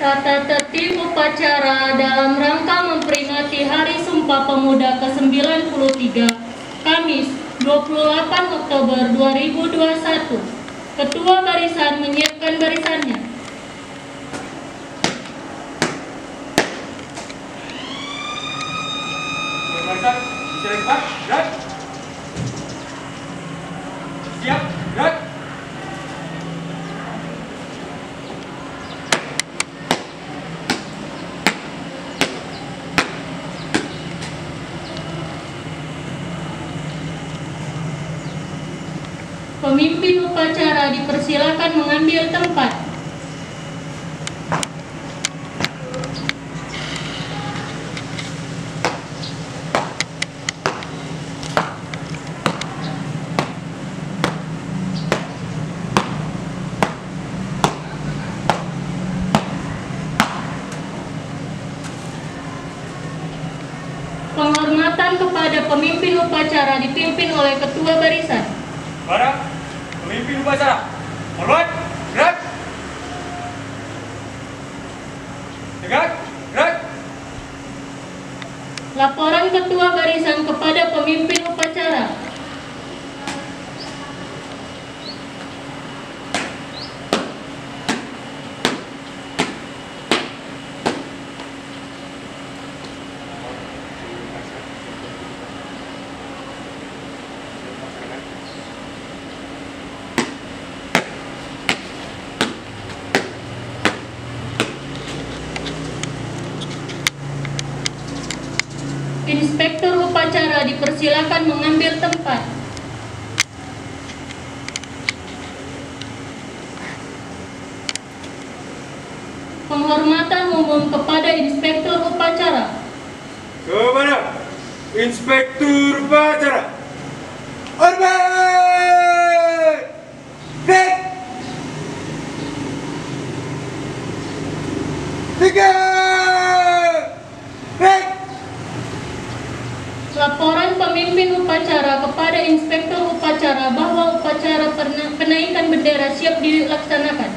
Tata tertib upacara dalam rangka memperingati Hari Sumpah Pemuda ke-93, Kamis 28 Oktober 2021. Ketua barisan menyiapkan barisannya. Barisan, siap, gerak. Siap, gerak. Pemimpin upacara dipersilakan mengambil tempat. Penghormatan kepada pemimpin upacara dipimpin oleh ketua barisan. Para pemimpin upacara, hormat, gerak. Tegak, gerak. Laporan ketua barisan kepada pemimpin upacara. Inspektur upacara dipersilakan mengambil tempat. Penghormatan umum kepada inspektur upacara. Kepada inspektur upacara, hormat, gerak. Tegak, gerak. Laporan pemimpin upacara kepada inspektur upacara bahwa upacara penaikan bendera siap dilaksanakan.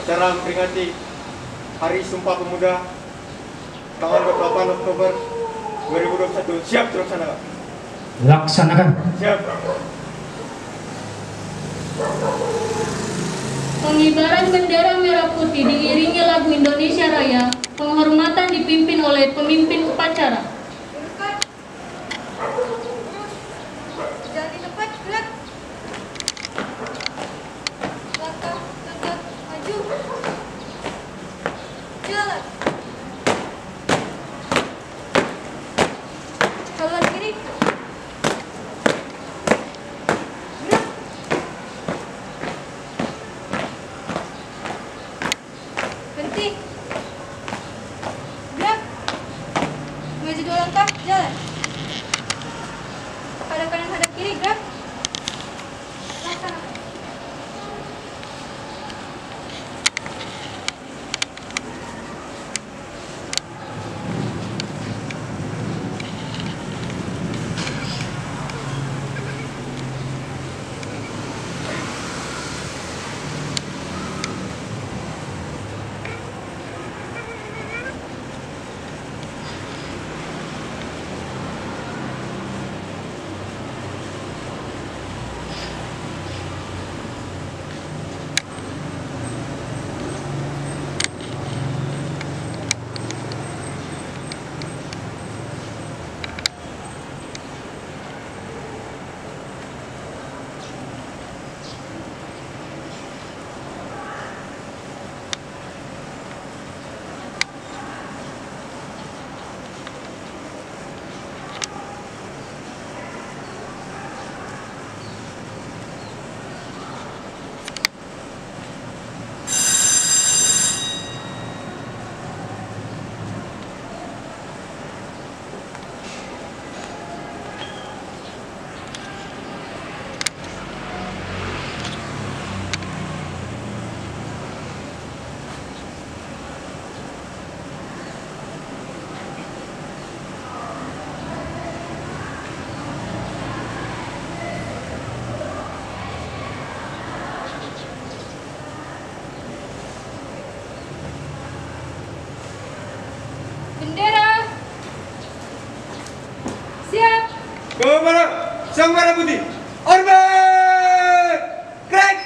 Acara memperingati Hari Sumpah Pemuda tanggal 28 Oktober 2021 siap dilaksanakan. Laksanakan. Siap. Pengibaran bendera merah putih diiringi lagu Indonesia Raya. Penghormatan dipimpin oleh pemimpin upacara. Jangan di tempat, gerak. Langkah, tegak, maju. Jalan. Kanan kiri. Gerak. Berhenti. Gerak. Maju 2 langkah, jalan. Hadap kanan, hadap kiri, gerak. Laksanakan. Kepada Sang Merah Putih. Hormat. Gerak.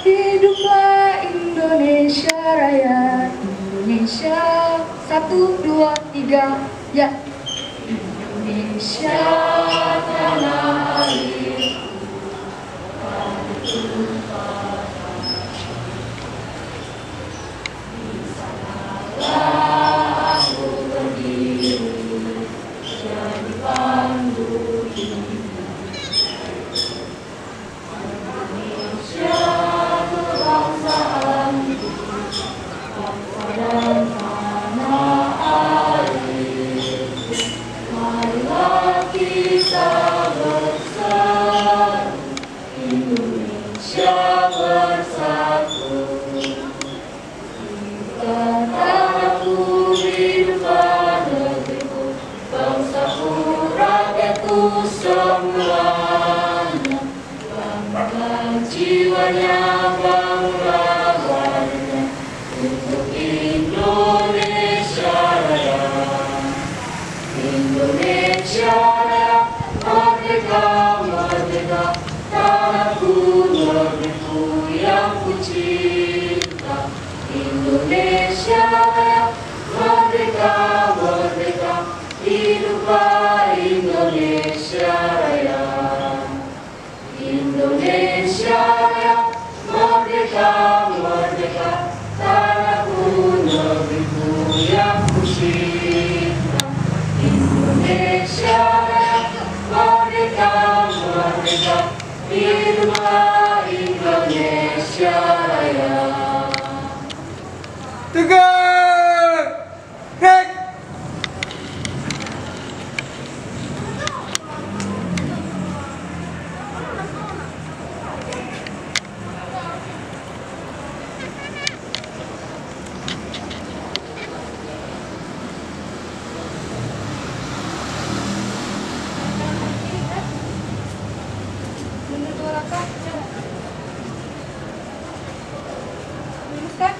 Hiduplah Indonesia Raya, Indonesia 1, 2, 3, ya. Indonesia tanah air. Aku berdiri jadi pandu hidup. Indonesia kebangsaan, bangsa dan tanah air. Marilah kita bersatu, Indonesia bersatu. Tanahku, hiduplah negeriku, bangsaku, rakyatku semuanya. Bangga jiwanya, bangga warnanya, untuk Indonesia Raya. Indonesia Raya, merdeka, merdeka, tanahku, negeriku yang ku cinta. Indonesia Raya, merdeka, merdeka, hiduplah Indonesia Raya. Indonesia Raya, merdeka, merdeka, tanahku, negeriku yang ku cinta. Indonesia Raya, merdeka, merdeka, hiduplah Indonesia Raya. Tegak. Gerak. Mundur 2 langkah, jalan. Luruskan.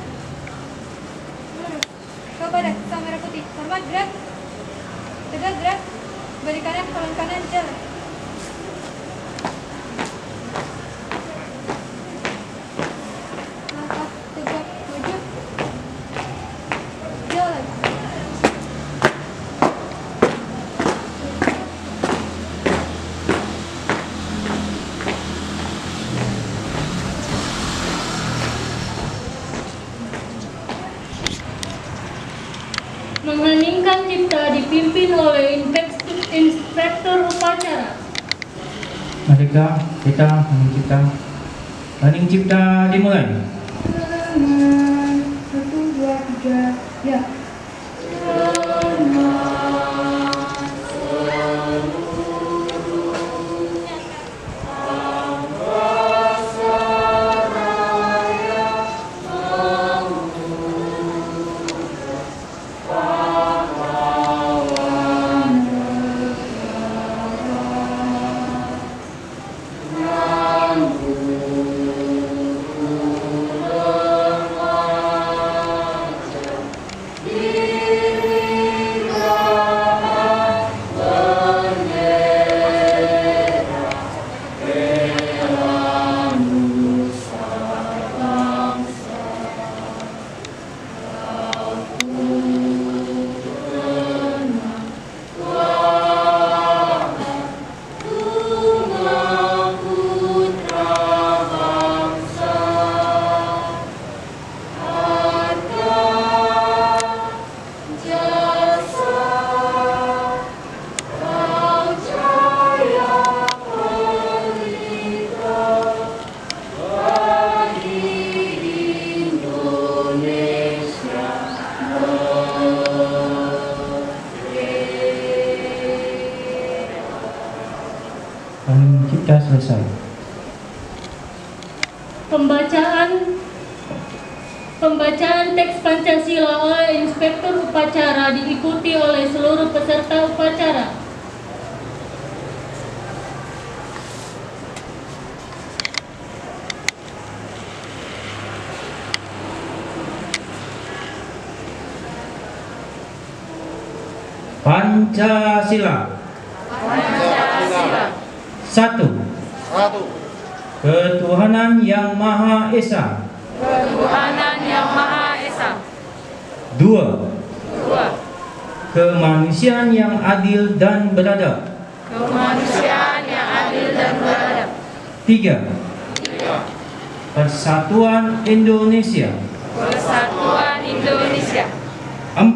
Lurus. Kepada Sang Merah Putih. Hormat, gerak. Tegak, gerak. Balik kanan, kolon kanan, jalan. Langkah, tegak, maju. Jalan. Mengheningkan cipta dipimpin oleh inspektur upacara. Merdeka, kita, hening cipta. Hening cipta dimulai. 1, 2, 3, ya. Hening cipta selesai. Pembacaan teks Pancasila oleh inspektur upacara diikuti oleh seluruh peserta upacara. Pancasila. Pancasila. Pancasila. 1. Ketuhanan Yang Maha Esa. Ketuhanan Yang Maha Esa. 2. 2. Kemanusiaan yang adil dan beradab. Kemanusiaan yang adil dan beradab. 3. Persatuan Indonesia. Persatuan Indonesia. 4.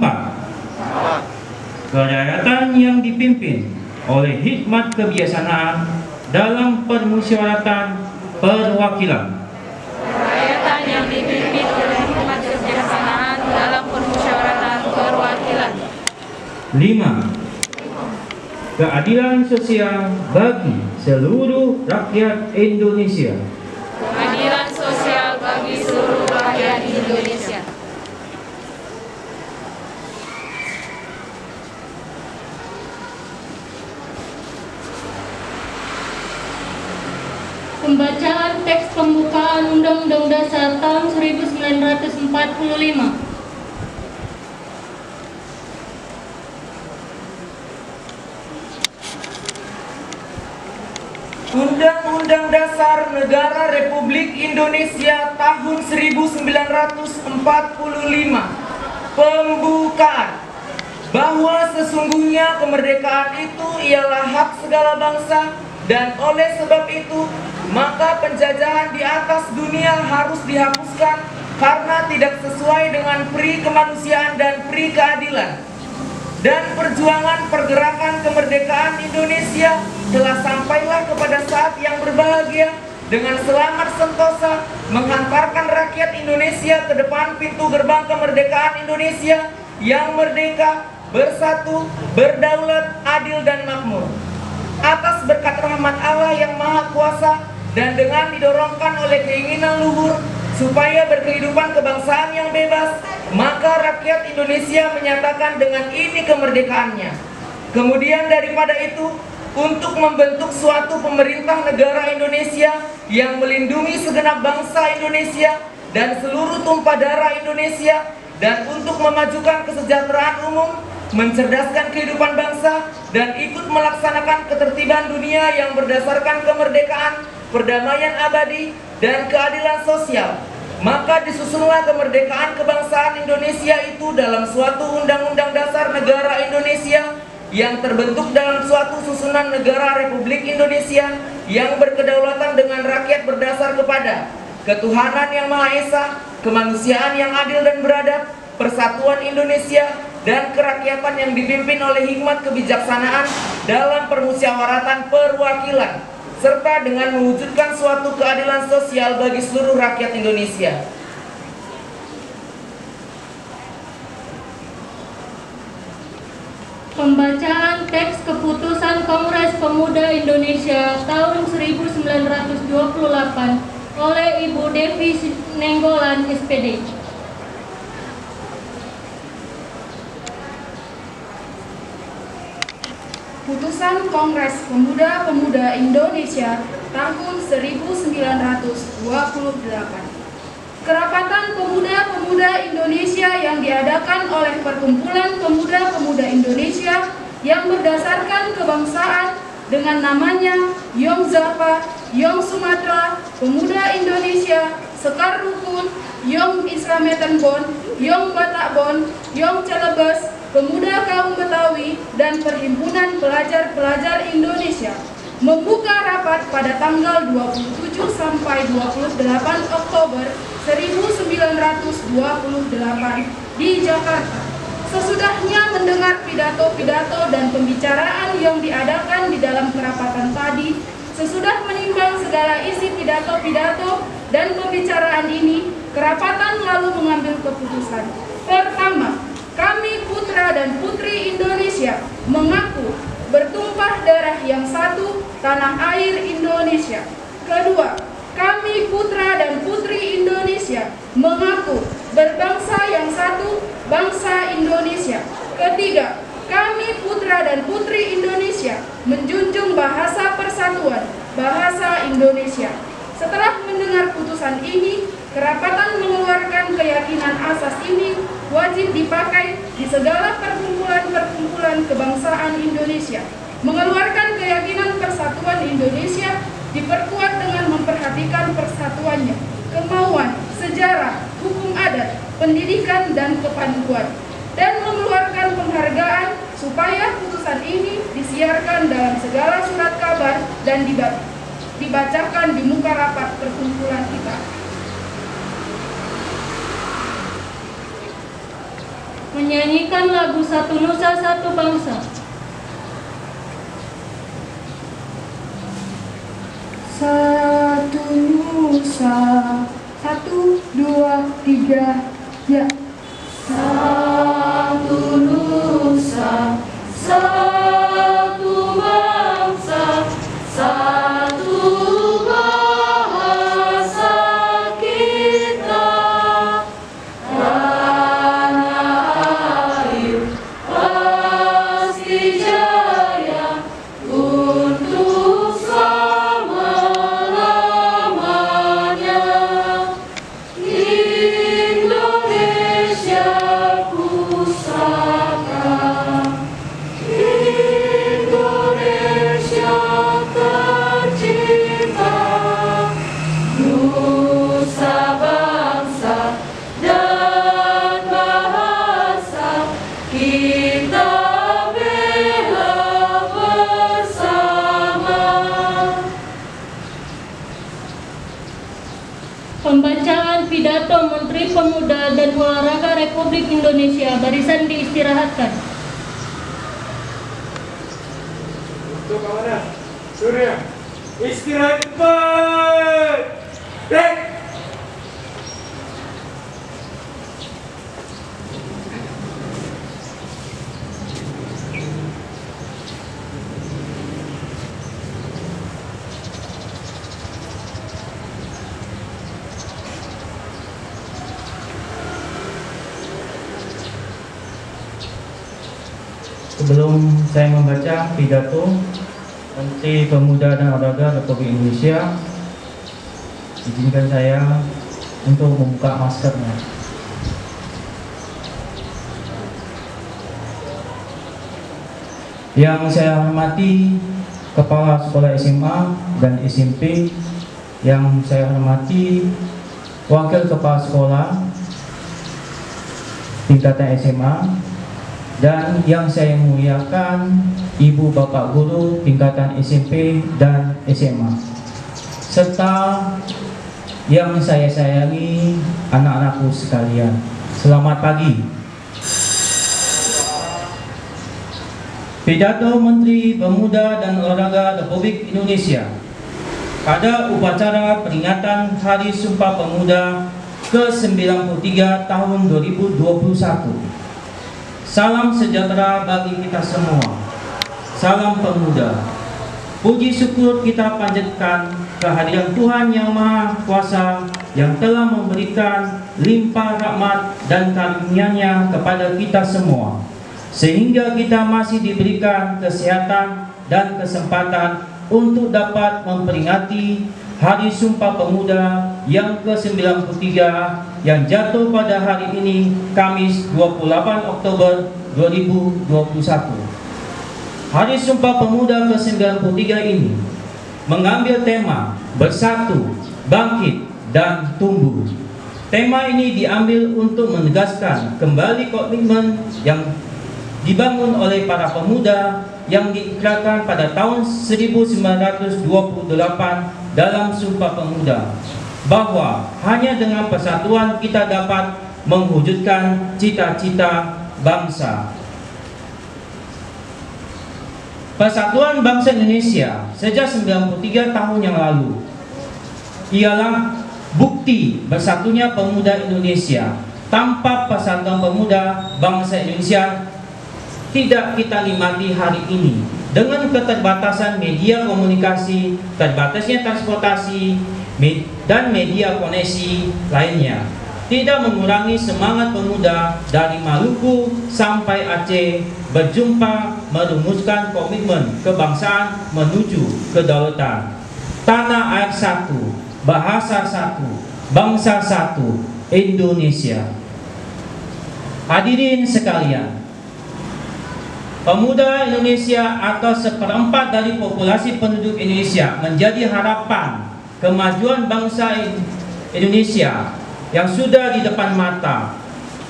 Kerakyatan yang dipimpin oleh hikmat kebijaksanaan dalam permusyawaratan perwakilan. Kerakyatan yang dipimpin oleh hikmat kebijaksanaan dalam permusyawaratan perwakilan. 5. Keadilan sosial bagi seluruh rakyat Indonesia. Keadilan sosial bagi seluruh rakyat Indonesia. Pembacaan teks pembukaan Undang-Undang Dasar tahun 1945. Undang-Undang Dasar Negara Republik Indonesia tahun 1945. Pembukaan. Bahwa sesungguhnya kemerdekaan itu ialah hak segala bangsa, dan oleh sebab itu maka penjajahan di atas dunia harus dihapuskan karena tidak sesuai dengan pri kemanusiaan dan pri keadilan. Dan perjuangan pergerakan kemerdekaan Indonesia telah sampailah kepada saat yang berbahagia dengan selamat sentosa menghantarkan rakyat Indonesia ke depan pintu gerbang kemerdekaan Indonesia yang merdeka, bersatu, berdaulat, adil dan makmur. Atas berkat rahmat Allah yang Maha Kuasa dan dengan didorongkan oleh keinginan luhur supaya berkehidupan kebangsaan yang bebas, maka rakyat Indonesia menyatakan dengan ini kemerdekaannya. Kemudian daripada itu, untuk membentuk suatu pemerintah negara Indonesia yang melindungi segenap bangsa Indonesia dan seluruh tumpah darah Indonesia, dan untuk memajukan kesejahteraan umum, mencerdaskan kehidupan bangsa, dan ikut melaksanakan ketertiban dunia yang berdasarkan kemerdekaan, perdamaian abadi, dan keadilan sosial. Maka disusunlah kemerdekaan kebangsaan Indonesia itu dalam suatu Undang-Undang Dasar Negara Indonesia yang terbentuk dalam suatu susunan negara Republik Indonesia yang berkedaulatan dengan rakyat berdasar kepada ketuhanan yang Maha Esa, kemanusiaan yang adil dan beradab, persatuan Indonesia, dan kerakyatan yang dipimpin oleh hikmat kebijaksanaan dalam permusyawaratan perwakilan, serta dengan mewujudkan suatu keadilan sosial bagi seluruh rakyat Indonesia. Pembacaan teks keputusan Kongres Pemuda Indonesia tahun 1928 oleh Ibu Devi Nenggolan, SPD. Putusan Kongres Pemuda-Pemuda Indonesia tahun 1928. Kerapatan Pemuda-Pemuda Indonesia yang diadakan oleh Perkumpulan Pemuda-Pemuda Indonesia yang berdasarkan kebangsaan dengan namanya Yong Zapa, Yong Sumatera, Pemuda Indonesia, Sekar Rukun, Yong Islametan Bon, Yong Batak Bon, Yong Celebes, Pemuda Kaum Betawi, dan Perhimpunan Pelajar-Pelajar Indonesia membuka rapat pada tanggal 27 sampai 28 Oktober 1928 di Jakarta. Sesudahnya mendengar pidato-pidato dan pembicaraan yang diadakan di dalam kerapatan tadi, sesudah menimbang segala isi pidato-pidato dan pembicaraan ini, kerapatan lalu mengambil keputusan. Pertama, kami putra dan putri Indonesia mengaku bertumpah darah yang satu, tanah air Indonesia. Kedua, kami putra dan putri Indonesia mengaku berbangsa yang satu, bangsa Indonesia. Ketiga, kami putra dan putri Indonesia menjunjung bahasa persatuan, bahasa Indonesia. Setelah mendengar putusan ini, kerapatan mengeluarkan keyakinan asas ini wajib dipakai di segala perkumpulan-perkumpulan kebangsaan Indonesia. Mengeluarkan keyakinan diperkuat dengan memperhatikan persatuannya, kemauan, sejarah, hukum adat, pendidikan, dan kepanduan, dan mengeluarkan penghargaan supaya putusan ini disiarkan dalam segala surat kabar dan dibacakan di muka rapat perkumpulan kita. Menyanyikan lagu Satu Nusa Satu Bangsa. Satu nusa, 1, 2, 3, ya. Satu nusa, satu bangsa, satu bahasa kita. Tanah air pasti jaya untuk selama-lamanya. Indonesia pusaka, Indonesia tercinta, nusa bangsa dan bahasa kita bela bersama. Pembacaan pidato Menteri Pemuda dan Olahraga Republik Indonesia. Barisan diistirahatkan. Untuk keamanan, Surya, istirahat cepat. Break. Sebelum saya membaca pidato Menteri Pemuda dan Olahraga Republik Indonesia, izinkan saya untuk membuka maskernya. Yang saya hormati Kepala Sekolah SMA dan SMP, yang saya hormati Wakil Kepala Sekolah tingkatan SMA, dan yang saya muliakan Ibu Bapak Guru tingkatan SMP dan SMA, serta yang saya sayangi anak-anakku sekalian. Selamat pagi. Pidato Menteri Pemuda dan Olahraga Republik Indonesia pada upacara peringatan Hari Sumpah Pemuda ke-93 tahun 2021. Salam sejahtera bagi kita semua. Salam pemuda. Puji syukur kita panjatkan kehadiran Tuhan Yang Maha Kuasa yang telah memberikan limpah rahmat dan karunia-Nya kepada kita semua, sehingga kita masih diberikan kesehatan dan kesempatan untuk dapat memperingati Hari Sumpah Pemuda yang ke-93 yang jatuh pada hari ini, Kamis 28 Oktober 2021. Hari Sumpah Pemuda ke-93 ini mengambil tema Bersatu, Bangkit, dan Tumbuh. Tema ini diambil untuk menegaskan kembali komitmen yang dibangun oleh para pemuda yang diikrarkan pada tahun 1928 dalam Sumpah Pemuda, bahwa hanya dengan persatuan kita dapat mewujudkan cita-cita bangsa. Persatuan bangsa Indonesia sejak 93 tahun yang lalu ialah bukti bersatunya pemuda Indonesia. Tanpa persatuan pemuda bangsa Indonesia tidak kita nikmati hari ini, dengan keterbatasan media komunikasi, terbatasnya transportasi, dan media koneksi lainnya, tidak mengurangi semangat pemuda dari Maluku sampai Aceh berjumpa merumuskan komitmen kebangsaan menuju kedaulatan. Tanah air satu, bahasa satu, bangsa satu, Indonesia. Hadirin sekalian, Pemuda Indonesia atau 1/4 dari populasi penduduk Indonesia menjadi harapan kemajuan bangsa Indonesia yang sudah di depan mata.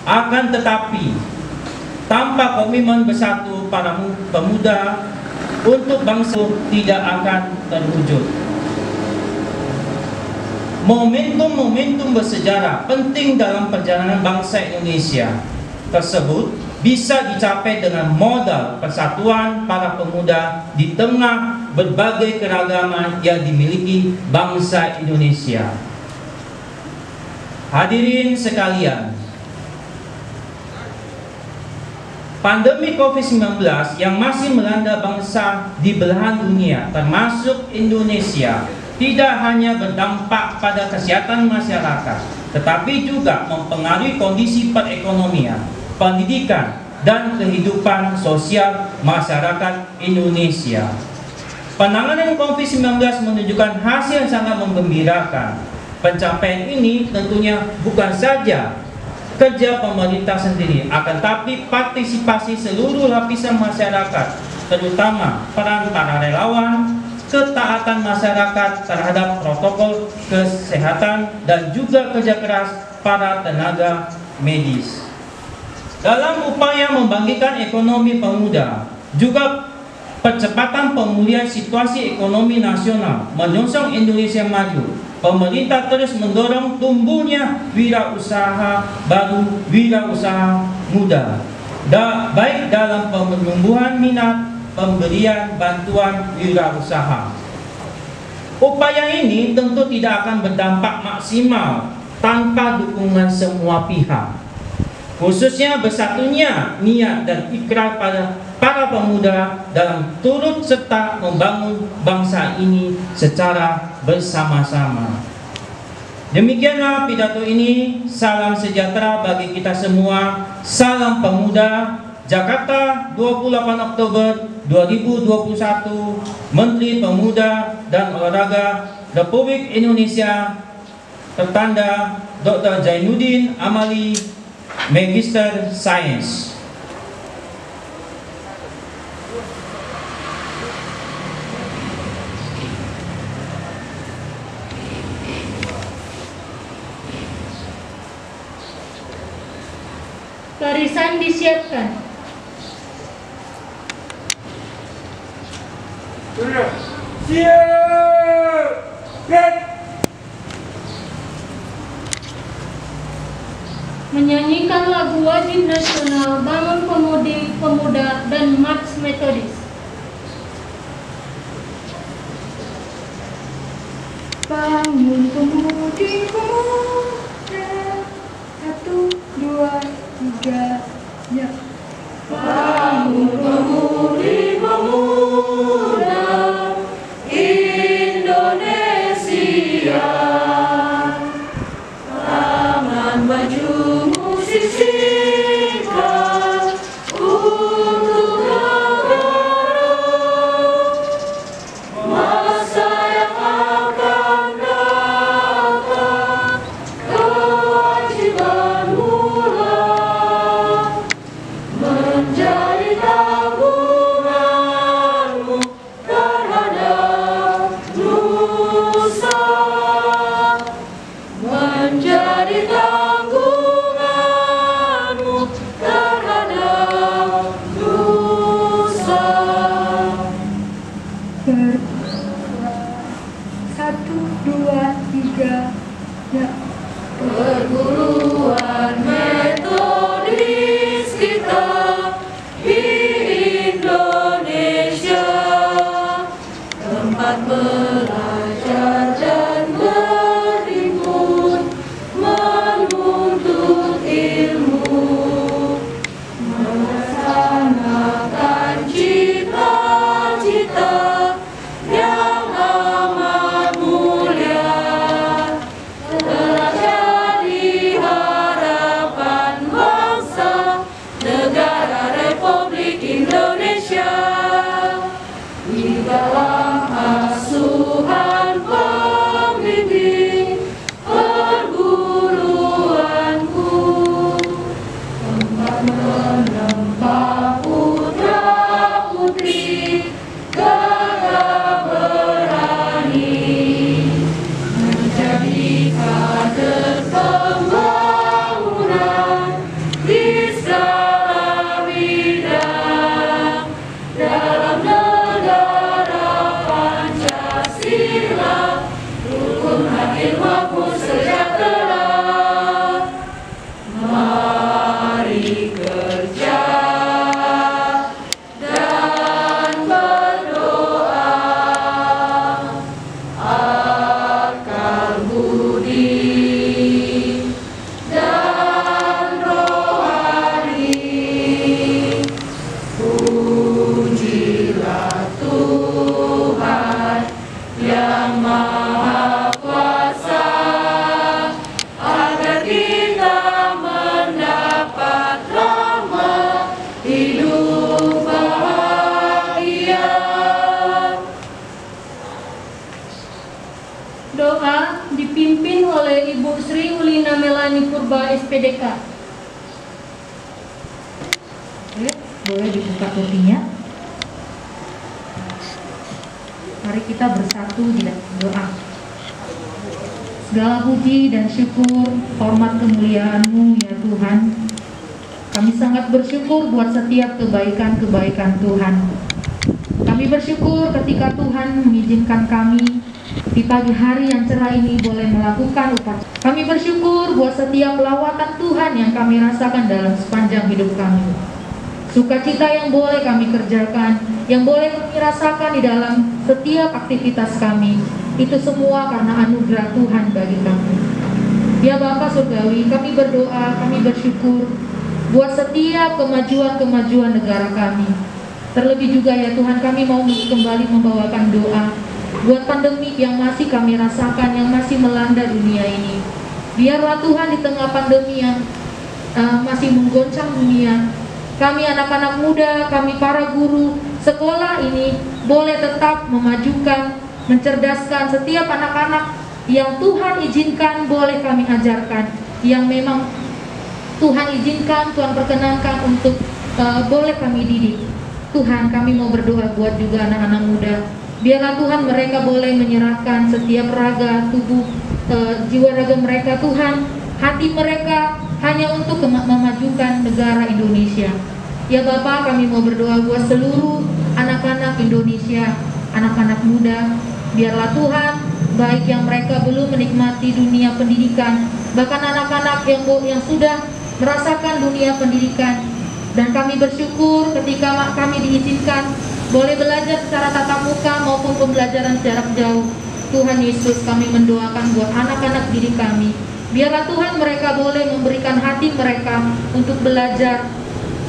Akan tetapi, tanpa komitmen bersatu para pemuda untuk bangsa tidak akan terwujud. Momentum-momentum bersejarah penting dalam perjalanan bangsa Indonesia tersebut bisa dicapai dengan modal persatuan para pemuda di tengah berbagai keragaman yang dimiliki bangsa Indonesia. Hadirin sekalian, pandemi COVID-19 yang masih melanda bangsa di belahan dunia, termasuk Indonesia, tidak hanya berdampak pada kesehatan masyarakat, tetapi juga mempengaruhi kondisi perekonomian, pendidikan, dan kehidupan sosial masyarakat Indonesia. Penanganan COVID-19 menunjukkan hasil yang sangat menggembirakan. Pencapaian ini tentunya bukan saja kerja pemerintah sendiri, akan tapi partisipasi seluruh lapisan masyarakat, terutama peran para relawan, ketaatan masyarakat terhadap protokol kesehatan, dan juga kerja keras para tenaga medis. Dalam upaya membangkitkan ekonomi pemuda, juga percepatan pemulihan situasi ekonomi nasional menyongsong Indonesia maju, pemerintah terus mendorong tumbuhnya wirausaha baru, wirausaha muda, baik dalam penumbuhan minat pemberian bantuan wirausaha. Upaya ini tentu tidak akan berdampak maksimal tanpa dukungan semua pihak, khususnya bersatunya niat dan ikrar pada para pemuda dalam turut serta membangun bangsa ini secara bersama-sama. Demikianlah pidato ini. Salam sejahtera bagi kita semua. Salam pemuda. Jakarta, 28 Oktober 2021. Menteri Pemuda dan Olahraga Republik Indonesia, tertanda Dr. Zainuddin Amali, Magister Sains. Barisan disiapkan. Sudah. Siap. Gerak. Menyanyikan lagu wajib nasional, Bangun Pemudi Pemuda, dan March Metodis. Bangun pemudi pemuda, 1, 2, 3, ya. Bangun pemudi pemuda Indonesia, tangan bajumu sisihkan untuk negara, masa yang akan datang, kewajibanmu lah menjadi tanggunganmu terhadap nusa, menjadi tanggunganmu terhadap nusa. 1, 2, 3, ya. Perguruan metodis kita di Indonesia, tempat belajar dan berhimpun, menuntut ilmu, melaksanakan cita-cita yang amat mulia, telah jadi harapan bangsa negara Republik Indonesia di dalam asuhan Doa dipimpin oleh Ibu Sri Ulina Melani Purba, SPDK. Oke, boleh dibuka topinya. Mari kita bersatu di dalam doa. Segala puji dan syukur, hormat kemuliaan-Mu ya Tuhan. Kami sangat bersyukur buat setiap kebaikan-kebaikan Tuhan. Kami bersyukur ketika Tuhan mengizinkan kami di pagi hari yang cerah ini boleh melakukan upacara. Kami bersyukur buat setiap lawatan Tuhan yang kami rasakan dalam sepanjang hidup kami. Sukacita yang boleh kami kerjakan, yang boleh kami rasakan di dalam setiap aktivitas kami, itu semua karena anugerah Tuhan bagi kami. Ya Bapa Surgawi, kami berdoa, kami bersyukur buat setiap kemajuan-kemajuan negara kami. Terlebih juga ya Tuhan, kami mau kembali membawakan doa buat pandemi yang masih kami rasakan, yang masih melanda dunia ini. Biarlah Tuhan di tengah pandemi yang masih menggoncang dunia, kami anak-anak muda, kami para guru sekolah ini boleh tetap memajukan, mencerdaskan setiap anak-anak yang Tuhan izinkan boleh kami ajarkan, yang memang Tuhan izinkan, Tuhan perkenankan untuk boleh kami didik. Tuhan, kami mau berdoa buat juga anak-anak muda. Biarlah Tuhan mereka boleh menyerahkan setiap raga, tubuh, jiwa raga mereka Tuhan, hati mereka hanya untuk memajukan negara Indonesia. Ya Bapa, kami mau berdoa buat seluruh anak-anak Indonesia, anak-anak muda. Biarlah Tuhan, baik yang mereka belum menikmati dunia pendidikan, bahkan anak-anak yang sudah merasakan dunia pendidikan. Dan kami bersyukur ketika kami diizinkan boleh belajar secara tatap muka maupun pembelajaran jarak jauh. Tuhan Yesus, kami mendoakan buat anak-anak didik kami. Biarlah Tuhan mereka boleh memberikan hati mereka untuk belajar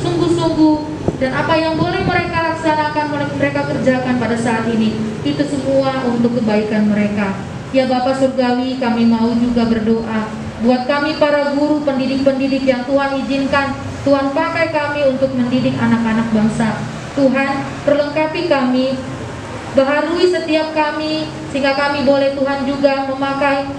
sungguh-sungguh, dan apa yang boleh mereka laksanakan, mereka kerjakan pada saat ini, itu semua untuk kebaikan mereka. Ya Bapa Surgawi, kami mau juga berdoa buat kami para guru, pendidik-pendidik yang Tuhan izinkan, Tuhan pakai kami untuk mendidik anak-anak bangsa. Tuhan, perlengkapi kami, baharui setiap kami, sehingga kami boleh Tuhan juga memakai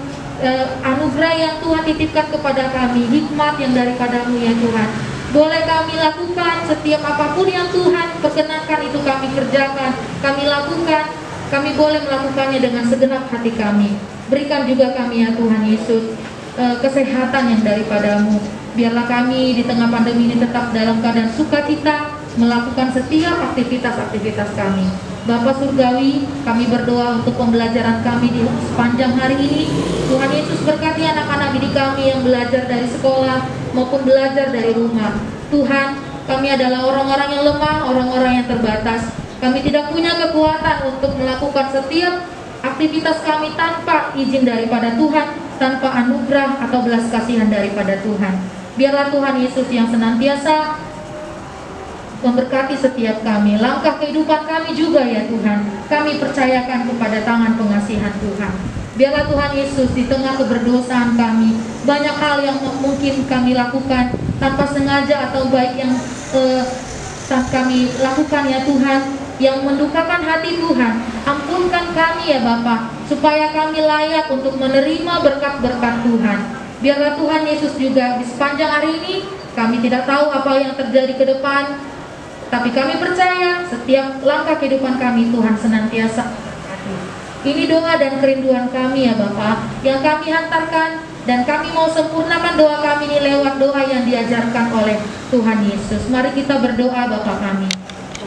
anugerah yang Tuhan titipkan kepada kami, hikmat yang daripada-Mu ya Tuhan. Boleh kami lakukan setiap apapun yang Tuhan perkenankan, itu kami kerjakan, kami lakukan, kami boleh melakukannya dengan segenap hati kami. Berikan juga kami ya Tuhan Yesus kesehatan yang daripada-Mu. Biarlah kami di tengah pandemi ini tetap dalam keadaan sukacita melakukan setiap aktivitas-aktivitas kami. Bapa Surgawi, kami berdoa untuk pembelajaran kami di sepanjang hari ini. Tuhan Yesus berkati anak-anak didik kami yang belajar dari sekolah maupun belajar dari rumah. Tuhan, kami adalah orang-orang yang lemah, orang-orang yang terbatas. Kami tidak punya kekuatan untuk melakukan setiap aktivitas kami tanpa izin daripada Tuhan, tanpa anugerah atau belas kasihan daripada Tuhan. Biarlah Tuhan Yesus yang senantiasa memberkati setiap kami, langkah kehidupan kami juga ya Tuhan. Kami percayakan kepada tangan pengasihan Tuhan. Biarlah Tuhan Yesus di tengah keberdosaan kami, banyak hal yang mungkin kami lakukan tanpa sengaja atau baik yang kami lakukan ya Tuhan, yang mendukakan hati Tuhan. Ampunkan kami ya Bapa, supaya kami layak untuk menerima berkat-berkat Tuhan. Biarlah Tuhan Yesus juga di sepanjang hari ini, kami tidak tahu apa yang terjadi ke depan, tapi kami percaya setiap langkah kehidupan kami Tuhan senantiasa memberkati. Ini doa dan kerinduan kami ya Bapa, yang kami hantarkan, dan kami mau sempurnakan doa kami ini lewat doa yang diajarkan oleh Tuhan Yesus. Mari kita berdoa. Bapa kami,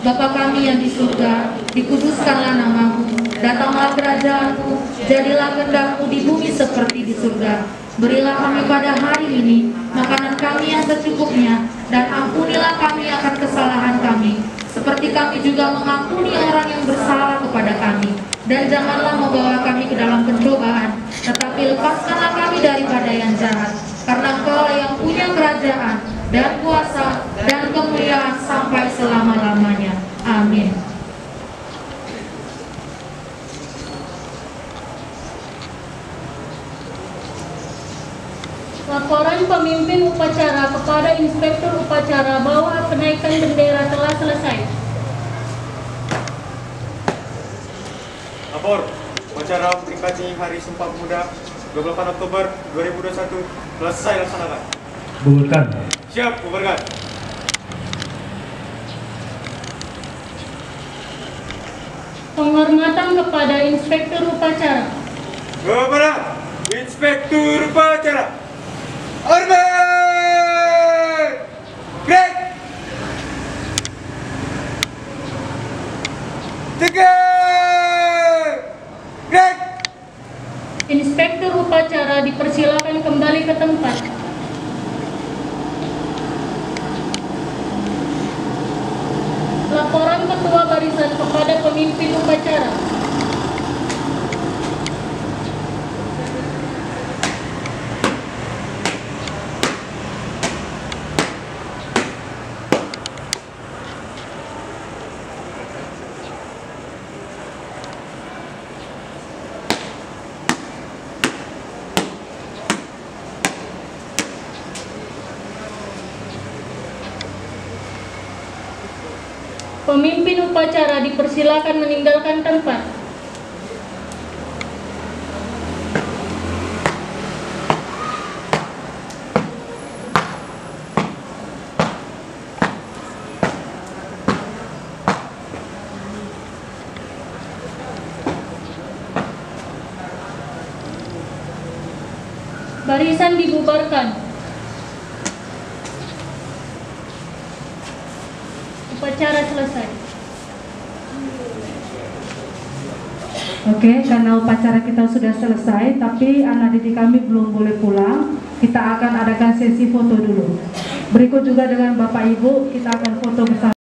Bapa kami yang di surga, dikuduskanlah nama-Mu, datanglah kerajaan-Mu, jadilah kehendak-Mu di bumi seperti di surga. Berilah kami pada hari ini makanan kami yang secukupnya, dan ampunilah kami akan kesalahan kami, seperti kami juga mengampuni orang yang bersalah kepada kami. Dan janganlah membawa kami ke dalam pencobaan, tetapi lepaskanlah kami daripada yang jahat. Karena Engkau yang punya kerajaan dan kuasa dan kemuliaan sampai selama-lamanya. Amin. Laporan pemimpin upacara kepada Inspektur Upacara bahwa penaikan bendera telah selesai. Lapor. Upacara memperingati Hari Sumpah Pemuda 28 Oktober 2021 telah selesai dilaksanakan. Bubarkan. Siap, bubarkan. Penghormatan kepada Inspektur Upacara. Kepada Inspektur Upacara. Hormat! Gerak! Tegak! Gerak! Inspektur Upacara dipersilakan kembali ke tempat. Laporan Ketua Barisan kepada Pemimpin Upacara. Pemimpin upacara dipersilakan meninggalkan tempat. Barisan dibubarkan. Upacara selesai. Oke, karena upacara kita sudah selesai, tapi anak didik kami belum boleh pulang. Kita akan adakan sesi foto dulu. Berikut juga dengan Bapak Ibu, kita akan foto bersama.